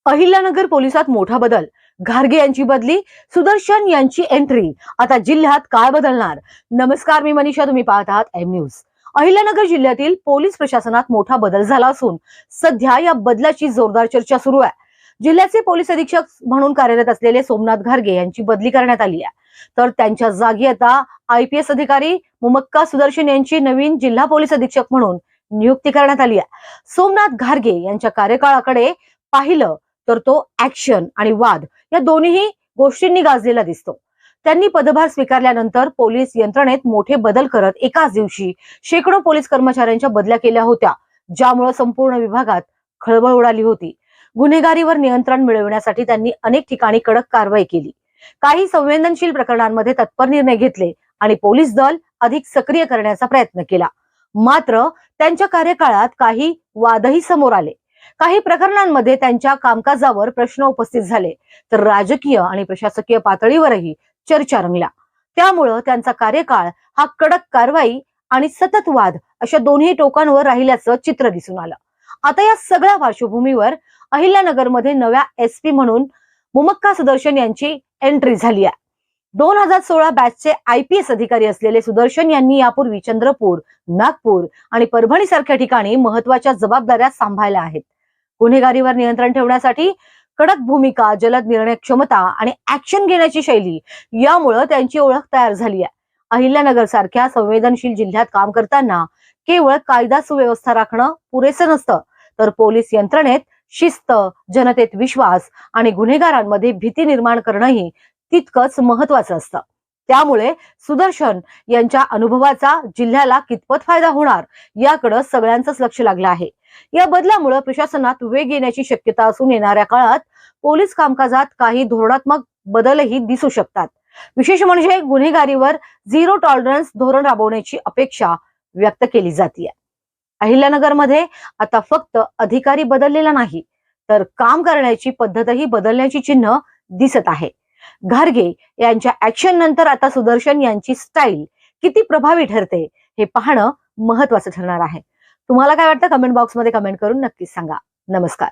अहिल्यानगर पोलिसात मोठा बदल. घारगे यांची बदली, सुदर्शन यांची एंट्री. आता जिल्ह्यात काय बदलणार? नमस्कार, मी मनीषा, तुम्ही पाहत आहात एम न्यूज. अहिल्यानगर जिल्ह्यातील पोलीस प्रशासनात मोठा बदल झाला असून सध्या या बदलाची जोरदार चर्चा सुरू आहे. जिल्ह्याचे पोलीस अधीक्षक म्हणून कार्यरत असलेले सोमनाथ घारगे यांची बदली करण्यात आली आहे. तर त्यांच्या जागी आता IPS अधिकारी मुमक्का सुदर्शन यांची नवीन जिल्हा पोलीस अधीक्षक म्हणून नियुक्ती करण्यात आली आहे. सोमनाथ घारगे यांच्या कार्यकाळाकडे पाहिलं तर तो ऍक्शन आणि वाद या दोन्ही गोष्टींनी गाजलेला दिसतो. त्यांनी पदभार स्वीकारल्यानंतर पोलीस यंत्रणेत मोठे बदल करत एकाच दिवशी शेकडो पोलीस कर्मचाऱ्यांच्या बदल्या केल्या होत्या, ज्यामुळे संपूर्ण विभागात खळबळ उडाली होती. गुन्हेगारीवर नियंत्रण मिळवण्यासाठी त्यांनी अनेक ठिकाणी कडक कारवाई केली. काही संवेदनशील प्रकरणांमध्ये तत्पर निर्णय घेतले आणि पोलीस दल अधिक सक्रिय करण्याचा प्रयत्न केला. मात्र त्यांच्या कार्यकाळात काही वादही समोर आले. काही प्रकरणांमध्ये त्यांच्या कामकाजावर प्रश्न उपस्थित झाले, तर राजकीय आणि प्रशासकीय पातळीवरही चर्चा रंगल्या. त्यामुळं त्यांचा कार्यकाळ हा कडक कारवाई आणि सतत वाद अशा दोन्ही टोकांवर राहिल्याचं चित्र दिसून आलं. आता या सगळ्या पार्श्वभूमीवर अहिल्यानगरमध्ये नव्या SP म्हणून मुमक्का सुदर्शन यांची एंट्री झाली आहे. 2016 बॅचचे IPS अधिकारी असलेले सुदर्शन यांनी यापूर्वी चंद्रपूर, नागपूर आणि परभणी सारख्या ठिकाणी महत्वाच्या जबाबदाऱ्या सांभाळल्या आहेत. गुन्हेगारीवर नियंत्रण ठेवण्यासाठी कडक भूमिका, जलद निर्णय क्षमता आणि ऍक्शन घेण्याची शैली यामुळे त्यांची ओळख तयार झाली आहे. अहिल्यानगर सारख्या संवेदनशील जिल्ह्यात काम करताना केवळ कायदा सुव्यवस्था राखणं पुरेसं नसतं, तर पोलीस यंत्रणेत शिस्त, जनतेत विश्वास आणि गुन्हेगारांमध्ये भीती निर्माण करणंही तितकंच महत्वाचं असतं. त्यामुळे सुदर्शन यांच्या अनुभवाचा जिल्ह्याला कितपत फायदा होणार याकडे सगळ्यांचंच लक्ष लागलं आहे. या बदलामुळे प्रशासनात वेग येण्याची शक्यता असून येणाऱ्या काळात पोलीस कामकाजात काही धोरणात्मक बदलही दिसू शकतात. विशेष म्हणजे गुन्हेगारीवर झिरो टॉलरन्स धोरण राबवण्याची अपेक्षा व्यक्त केली जाते. अहिल्यानगरमध्ये आता फक्त अधिकारी बदललेला नाही, तर काम करण्याची पद्धतही बदलण्याची चिन्ह दिसत आहे. घारगे यांच्या ऍक्शन नंतर आता सुदर्शन यांची स्टाईल किती प्रभावी ठरते हे पाहणं महत्वाचं ठरणार आहे. तुम्हाला काय वाटतं? कमेंट बॉक्समध्ये कमेंट करून नक्कीच सांगा. नमस्कार.